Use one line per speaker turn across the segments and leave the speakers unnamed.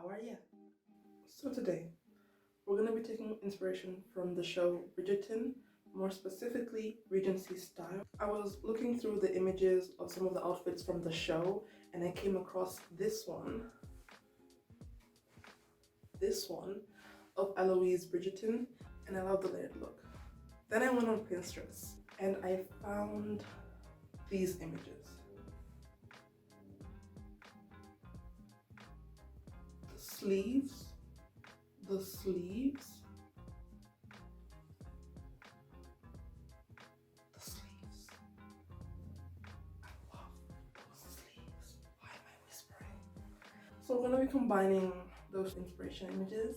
how are you? So today, we're going to be taking inspiration from the show Bridgerton, more specifically Regency style. I was looking through the images of some of the outfits from the show and I came across this one of Eloise Bridgerton, and I love the layered look. Then I went on Pinterest and I found these images. The sleeves, I love those sleeves. Why am I whispering? So we're gonna be combining those inspiration images.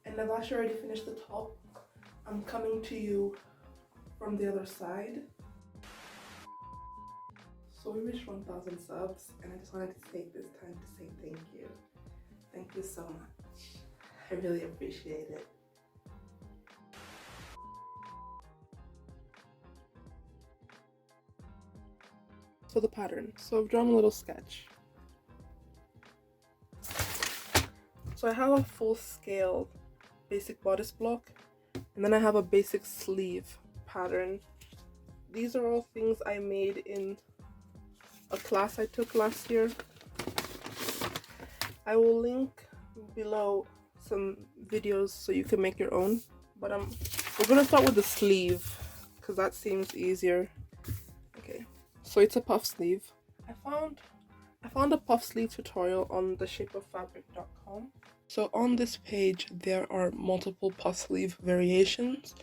And I've actually already finished the top. I'm coming to you from the other side. So we reached 1,000 subs and I just wanted to take this time to say thank you. Thank you so much. I really appreciate it. So the pattern. So I've drawn a little sketch. So I have a full scale basic bodice block, and then I have a basic sleeve pattern. These are all things I made in a class I took last year. I will link below some videos so you can make your own, but we're gonna start with the sleeve because that seems easier. Okay, so it's a puff sleeve. I found a puff sleeve tutorial on theshapeoffabric.com. So on this page there are multiple puff sleeve variations.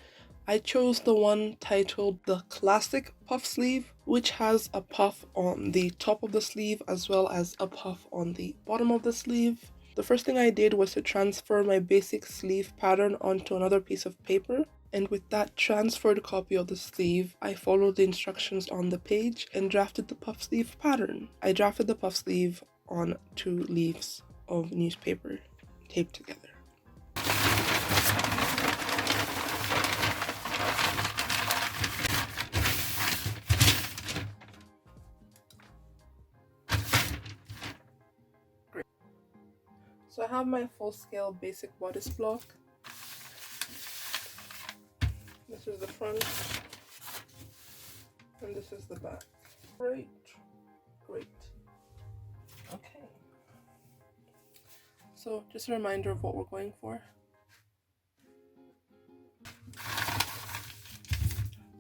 I chose the one titled the classic puff sleeve, which has a puff on the top of the sleeve as well as a puff on the bottom of the sleeve. The first thing I did was to transfer my basic sleeve pattern onto another piece of paper, and with that transferred copy of the sleeve, I followed the instructions on the page and drafted the puff sleeve pattern. I drafted the puff sleeve on 2 leaves of newspaper taped together. Great. So I have my full scale basic bodice block. This is the front and this is the back. Great. Okay. So just a reminder of what we're going for.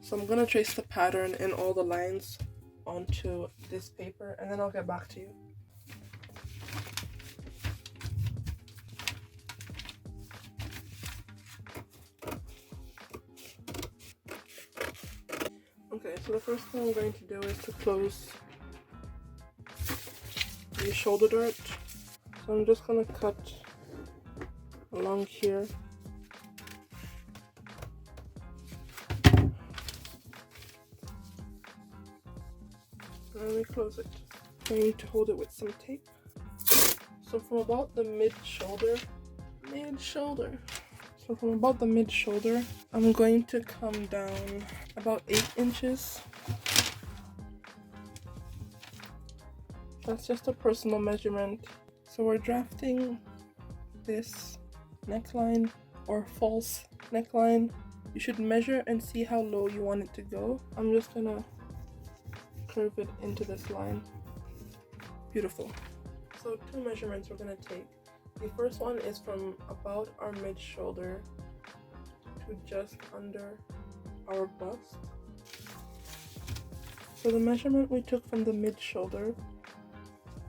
So I'm gonna trace the pattern and all the lines onto this paper and then I'll get back to you. Okay, so the first thing I'm going to do is to close the shoulder dart. So I'm just gonna cut along here. And then we close it. I need to hold it with some tape. So from about the mid-shoulder, I'm going to come down about 8 inches. That's just a personal measurement. So we're drafting this neckline or false neckline. You should measure and see how low you want it to go. I'm just gonna curve it into this line. Beautiful. So 2 measurements we're gonna take. The first one is from about our mid-shoulder to just under our bust. So the measurement we took from the mid-shoulder,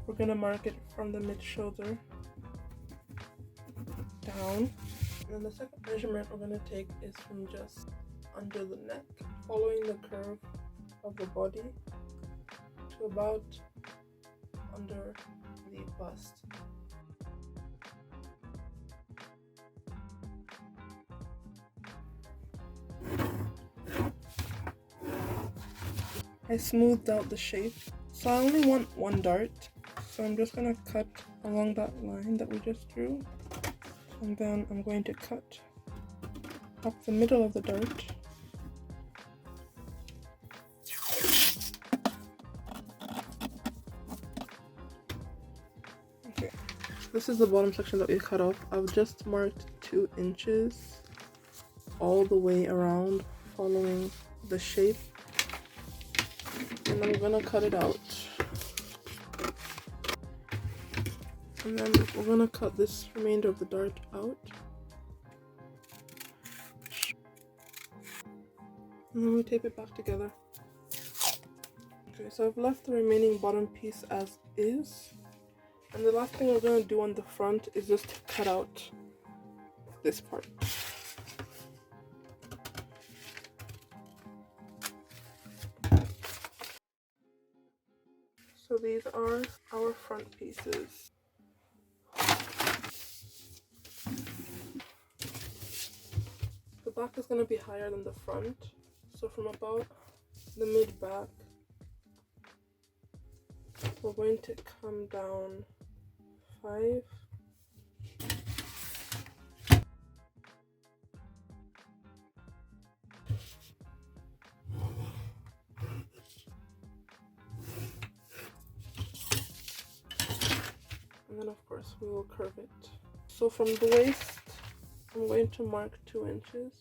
we're gonna mark it from the mid-shoulder down. And then the second measurement we're gonna take is from just under the neck, following the curve of the body to about under the bust. I smoothed out the shape, so I only want 1 dart, so I'm just gonna cut along that line that we just drew, and then I'm going to cut up the middle of the dart. Okay, This is the bottom section that we cut off. I've just marked 2 inches all the way around, following the shape, and I'm gonna cut it out. And then we're gonna cut this remainder of the dart out. And then we tape it back together. Okay, so I've left the remaining bottom piece as is. And the last thing we're gonna do on the front is just to cut out this part. So these are our front pieces. The back is going to be higher than the front. So from about the mid back, we're going to come down 5. And then of course we will curve it. So from the waist, I'm going to mark 2 inches.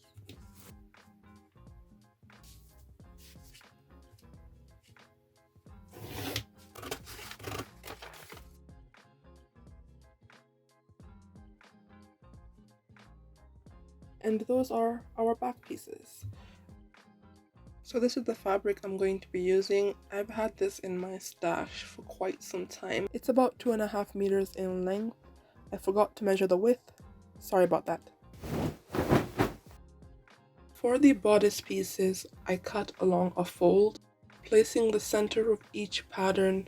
And those are our back pieces. So this is the fabric I'm going to be using. I've had this in my stash for quite some time. It's about 2.5 meters in length. I forgot to measure the width. Sorry about that. For the bodice pieces, I cut along a fold, placing the center of each pattern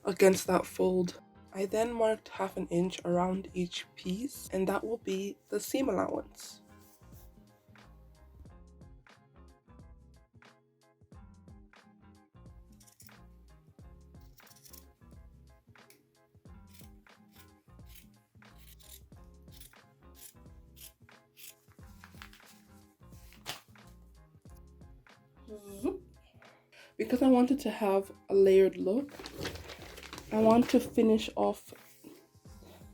against that fold. I then marked 1/2 inch around each piece, and that will be the seam allowance. Because I wanted to have a layered look, I want to finish off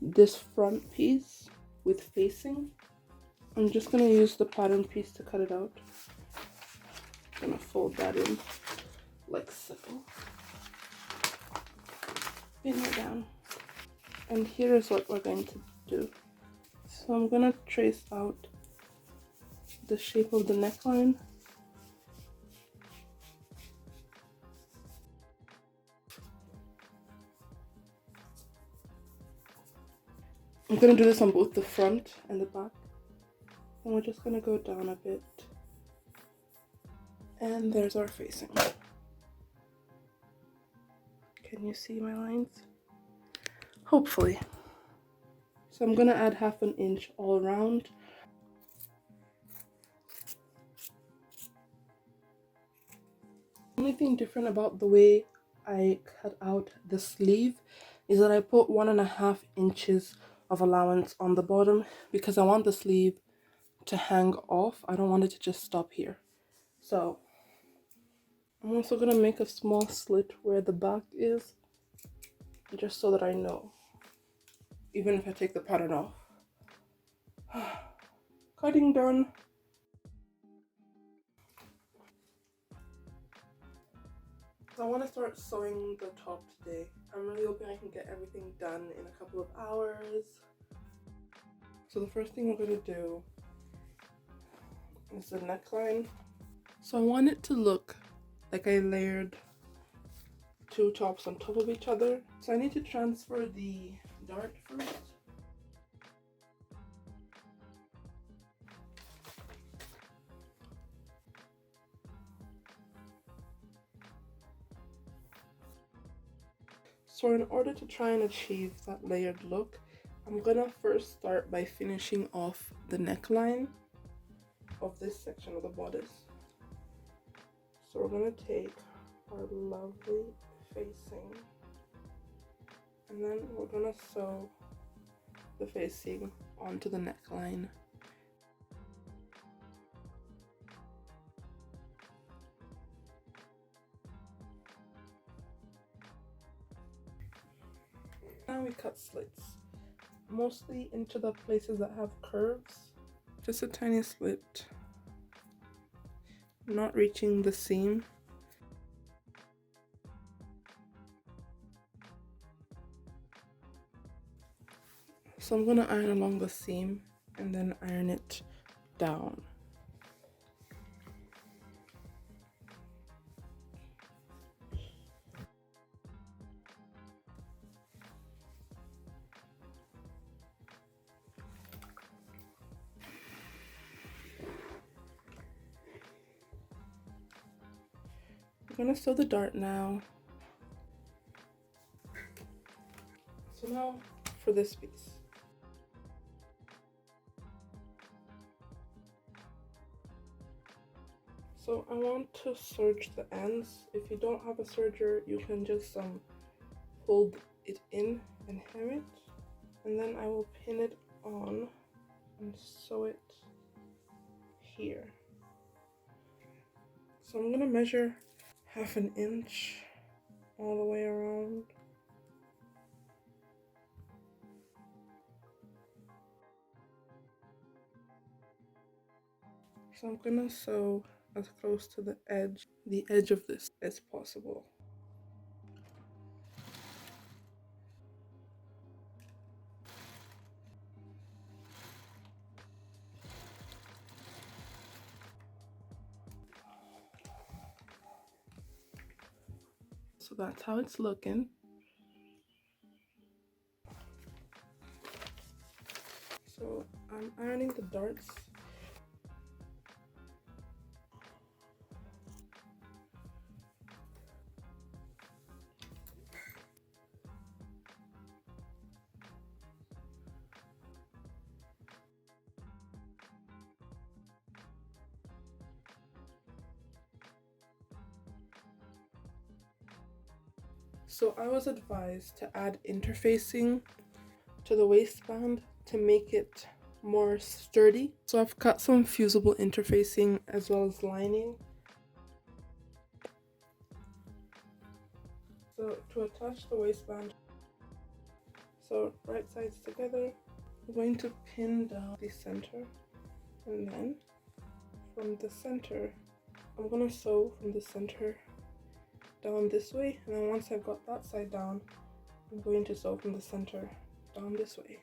this front piece with facing. I'm just going to use the pattern piece to cut it out. I'm going to fold that in like so. Pin it down. And here is what we're going to do. So I'm going to trace out the shape of the neckline. I'm going to do this on both the front and the back. And we're just going to go down a bit. And there's our facing. Can you see my lines? Hopefully. So I'm going to add 1/2 inch all around. The only thing different about the way I cut out the sleeve is that I put 1.5 inches of allowance on the bottom because I want the sleeve to hang off. I don't want it to just stop here. So I'm also going to make a small slit where the back is, just so that I know, even if I take the pattern off. Cutting done. I want to start sewing the top today. I'm really hoping I can get everything done in a couple of hours. So the first thing we're going to do is the neckline. So I want it to look like I layered 2 tops on top of each other. So I need to transfer the dart first. So in order to try and achieve that layered look, I'm gonna first start by finishing off the neckline of this section of the bodice. So we're gonna take our lovely facing, and then we're gonna sew the facing onto the neckline. Now we cut slits. mostly into the places that have curves. Just a tiny slit, not reaching the seam. So I'm gonna iron along the seam and then iron it down. I'm gonna sew the dart now. So now for this piece. So I want to serge the ends. If you don't have a serger, you can just hold it in and hem it, and then I will pin it on and sew it here. So I'm gonna measure 1/2 inch all the way around. So I'm gonna sew as close to the edge of this as possible. So that's how it's looking. So I'm ironing the darts. So I was advised to add interfacing to the waistband to make it more sturdy. So I've cut some fusible interfacing as well as lining. So to attach the waistband, so right sides together, I'm going to pin down the center, and then from the center, I'm gonna sew from the center down this way, and then once I've got that side down, I'm going to sew from the center down this way.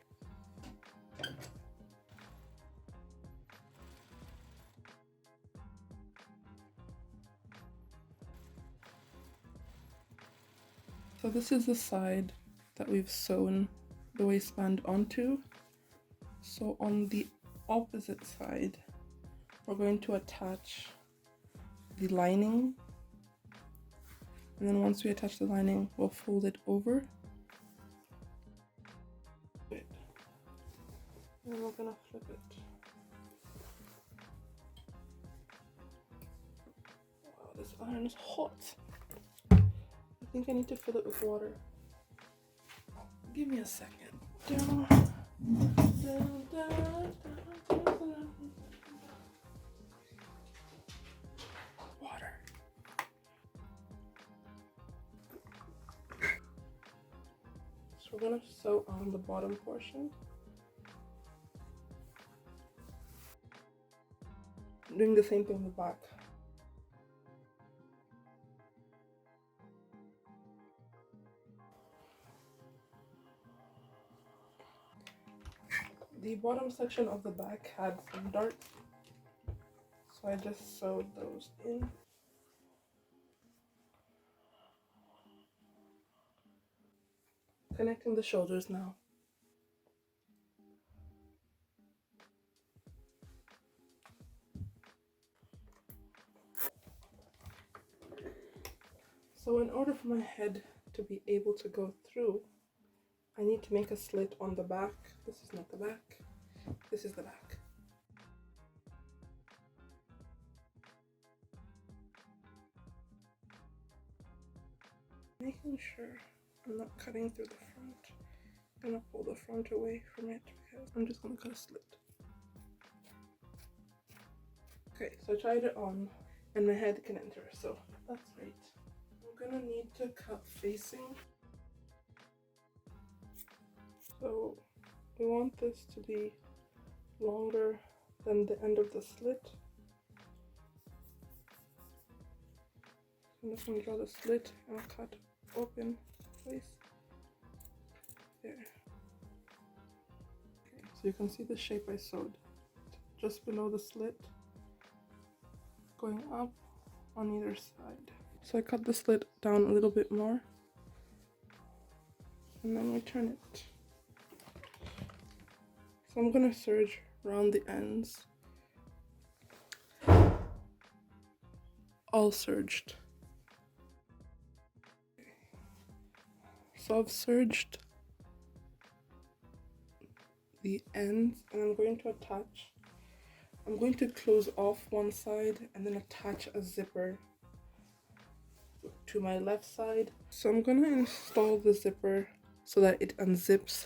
So this is the side that we've sewn the waistband onto. So on the opposite side, we're going to attach the lining, and then once we attach the lining, we'll fold it over. And then we're gonna flip it. Wow, this iron is hot. I think I need to fill it with water. Give me a second. Down, down, down, down. Water. So we're gonna sew on the bottom portion. Doing the same thing in the back. The bottom section of the back had some darts, so I just sewed those in. Connecting the shoulders now. So in order for my head to be able to go through, I need to make a slit on the back. This is not the back, this is the back. Making sure I'm not cutting through the front. I'm gonna pull the front away from it because I'm just gonna cut a slit. Okay, so I tried it on and my head can enter, so that's great. I'm gonna need to cut facing. So we want this to be longer than the end of the slit. I'm just going to draw the slit and cut open place there. Okay, so you can see the shape I sewed just below the slit, going up on either side. So I cut the slit down a little bit more and then return it. So I'm gonna serge around the ends, all serged. So I've serged the ends and I'm going to attach. I'm going to close off one side and then attach a zipper to my left side. So I'm gonna install the zipper so that it unzips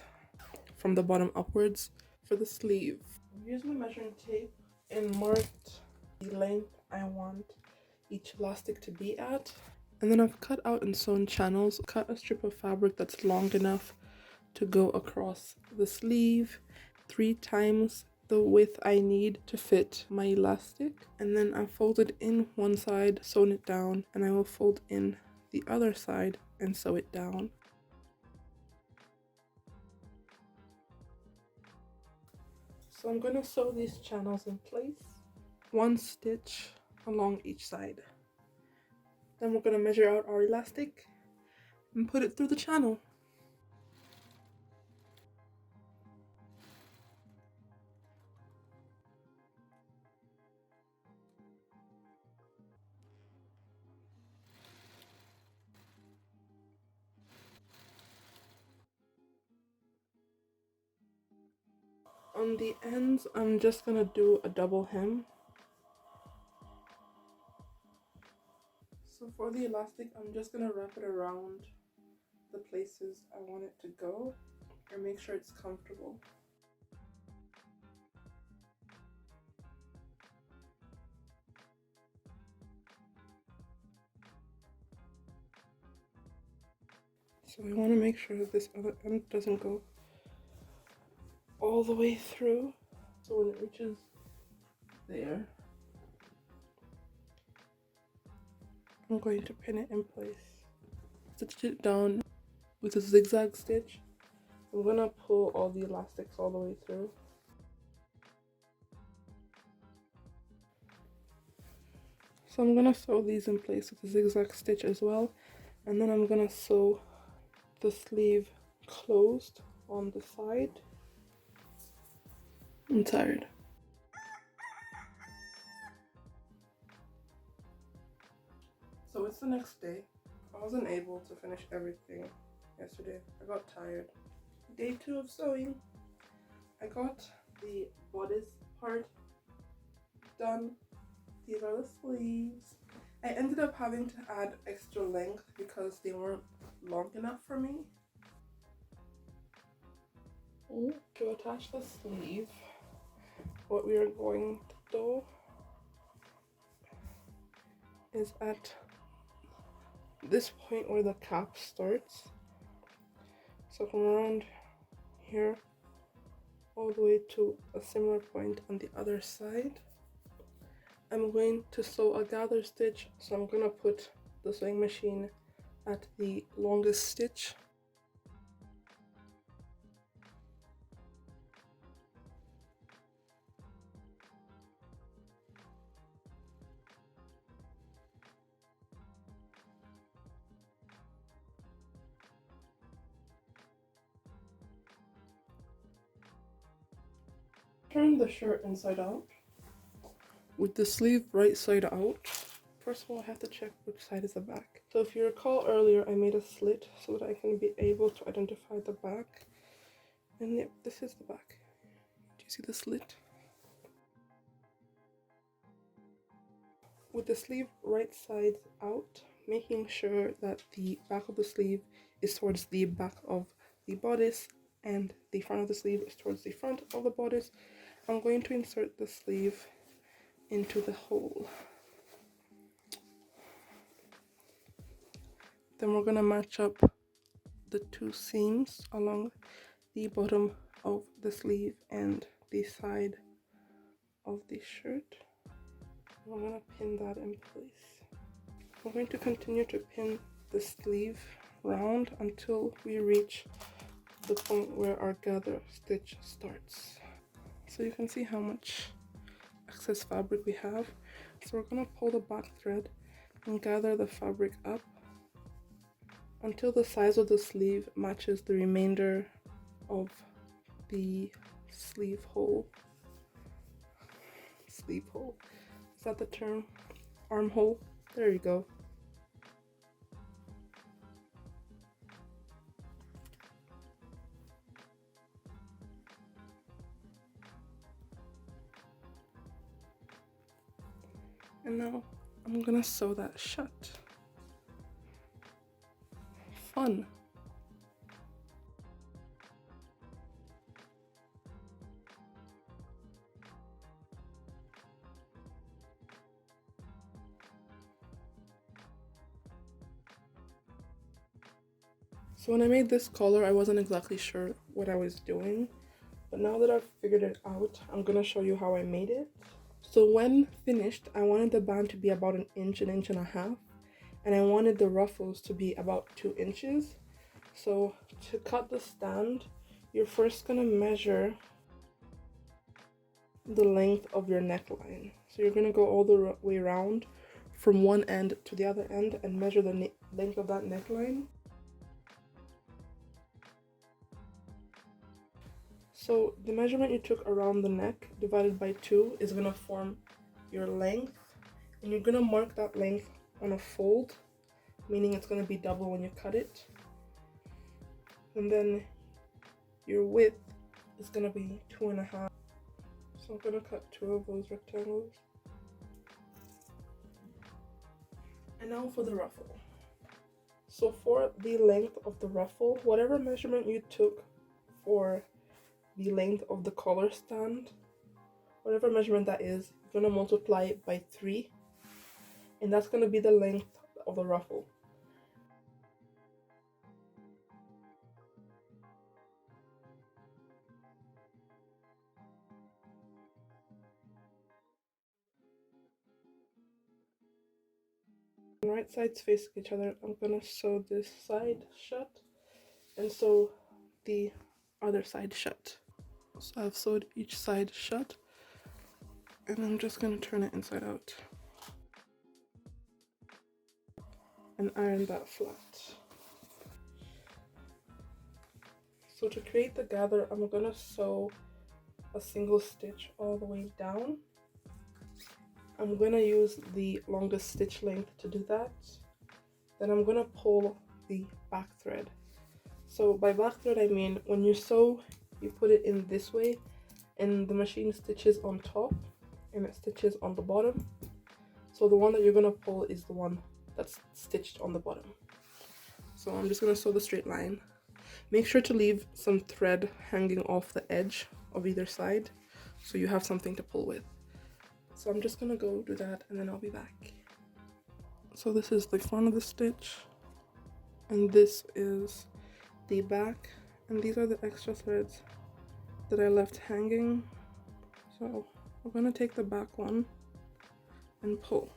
from the bottom upwards. For the sleeve, I've used my measuring tape and marked the length I want each elastic to be at. And then I've cut out and sewn channels, cut a strip of fabric that's long enough to go across the sleeve 3 times the width I need to fit my elastic. And then I folded in one side, sewn it down, and I will fold in the other side and sew it down. So I'm going to sew these channels in place, 1 stitch along each side. Then we're going to measure out our elastic and put it through the channel. On the ends, I'm just going to do a double hem. So for the elastic, I'm just going to wrap it around the places I want it to go and make sure it's comfortable. So I want to make sure that this other end doesn't go all the way through. So when it reaches there, I'm going to pin it in place. Stitch it down with a zigzag stitch. I'm going to pull all the elastics all the way through. So I'm going to sew these in place with a zigzag stitch as well. And then I'm going to sew the sleeve closed on the side. I'm tired. So it's the next day. I wasn't able to finish everything yesterday. I got tired. Day 2 of sewing. I got the bodice part done. These are the sleeves. I ended up having to add extra length because they weren't long enough for me. To attach the sleeve, what we are going to do is at this point where the cap starts. So from around here all the way to a similar point on the other side, I'm going to sew a gather stitch. So I'm going to put the sewing machine at the longest stitch. Turn the shirt inside out with the sleeve right side out. First of all, I have to check which side is the back. So if you recall earlier, I made a slit so that I can be able to identify the back. And yep, this is the back. Do you see the slit? With the sleeve right side out, making sure that the back of the sleeve is towards the back of the bodice and the front of the sleeve is towards the front of the bodice, I'm going to insert the sleeve into the hole. Then we're going to match up the 2 seams along the bottom of the sleeve and the side of the shirt. I'm gonna pin that in place. I'm going to continue to pin the sleeve round until we reach the point where our gather stitch starts. So you can see how much excess fabric we have. So we're gonna pull the back thread and gather the fabric up until the size of the sleeve matches the remainder of the sleeve hole. Sleeve hole. Is that the term? Armhole? There you go. And now I'm gonna sew that shut. Fun. So when I made this collar, I wasn't exactly sure what I was doing, but now that I've figured it out, I'm gonna show you how I made it. So when finished, I wanted the band to be about an inch and a half, and I wanted the ruffles to be about 2 inches. So to cut the stand, you're first gonna measure the length of your neckline. So you're gonna go all the way around from one end to the other end and measure the length of that neckline. So the measurement you took around the neck divided by 2 is gonna form your length, and you're gonna mark that length on a fold, meaning it's gonna be double when you cut it. And then your width is gonna be 2.5. So I'm gonna cut 2 of those rectangles. And now for the ruffle. So for the length of the ruffle, whatever measurement you took for the length of the collar stand, whatever measurement that is, you're gonna multiply it by 3, and that's gonna be the length of the ruffle. Right sides facing each other, I'm gonna sew this side shut and sew the other side shut. So I've sewed each side shut, and I'm just gonna turn it inside out and iron that flat. So to create the gather, I'm gonna sew a single stitch all the way down. I'm gonna use the longest stitch length to do that. Then I'm gonna pull the back thread. So by back thread, I mean when you sew, you put it in this way, and the machine stitches on top and it stitches on the bottom. So the one that you're gonna pull is the one that's stitched on the bottom. So I'm just gonna sew the straight line. Make sure to leave some thread hanging off the edge of either side so you have something to pull with. So I'm just gonna go do that and then I'll be back. So this is the front of the stitch and this is the back, and these are the extra threads that I left hanging. So we're gonna take the back one and pull.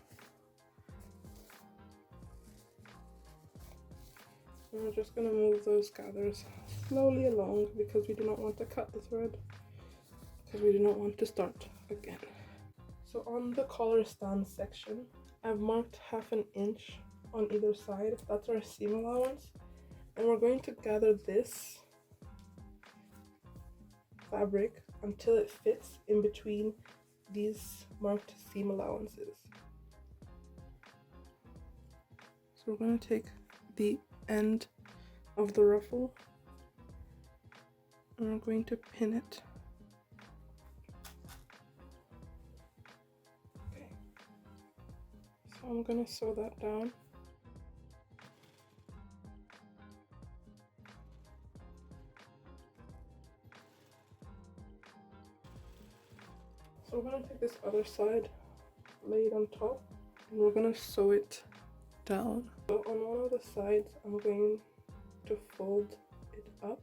And we're just gonna move those gathers slowly along because we do not want to cut the thread, because we do not want to start again. So on the collar stand section, I've marked 1/2 inch on either side. That's our seam allowance. And we're going to gather this fabric until it fits in between these marked seam allowances. So we're going to take the end of the ruffle and we're going to pin it. Okay. So I'm going to sew that down. So we're going to take this other side, lay it on top, and we're going to sew it down. So on one of the sides, I'm going to fold it up.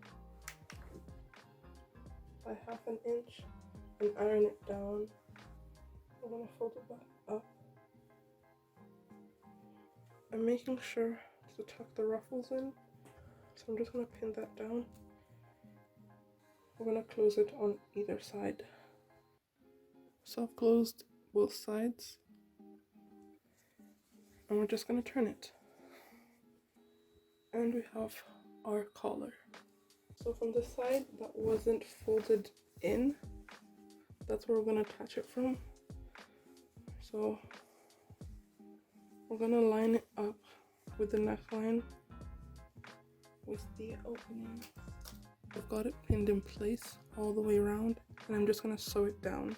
by 1/2 inch and iron it down. I'm gonna fold it back up. I'm making sure to tuck the ruffles in, so I'm just gonna pin that down. We're gonna close it on either side. So I've closed both sides, and we're just gonna turn it. And we have our collar. So from the side that wasn't folded in, that's where we're gonna attach it from. So we're gonna line it up with the neckline with the opening. I've got it pinned in place all the way around, and I'm just gonna sew it down.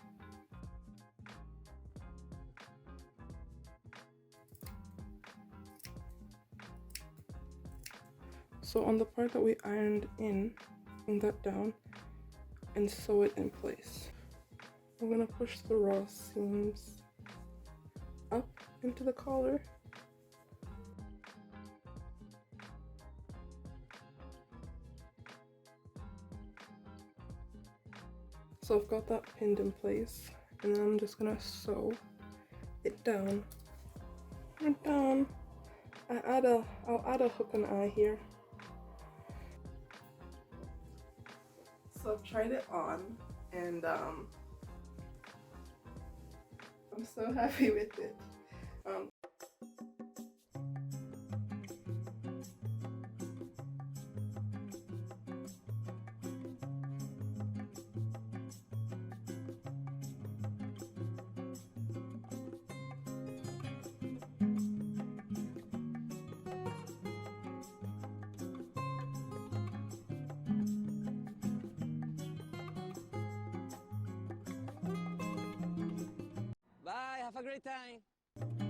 So on the part that we ironed in, bring that down and sew it in place. I'm gonna push the raw seams up into the collar. So I've got that pinned in place, and then I'm just gonna sew it down and down. I'll add a hook and eye here. So I've tried it on, and I'm so happy with it.
Bye, have a great time.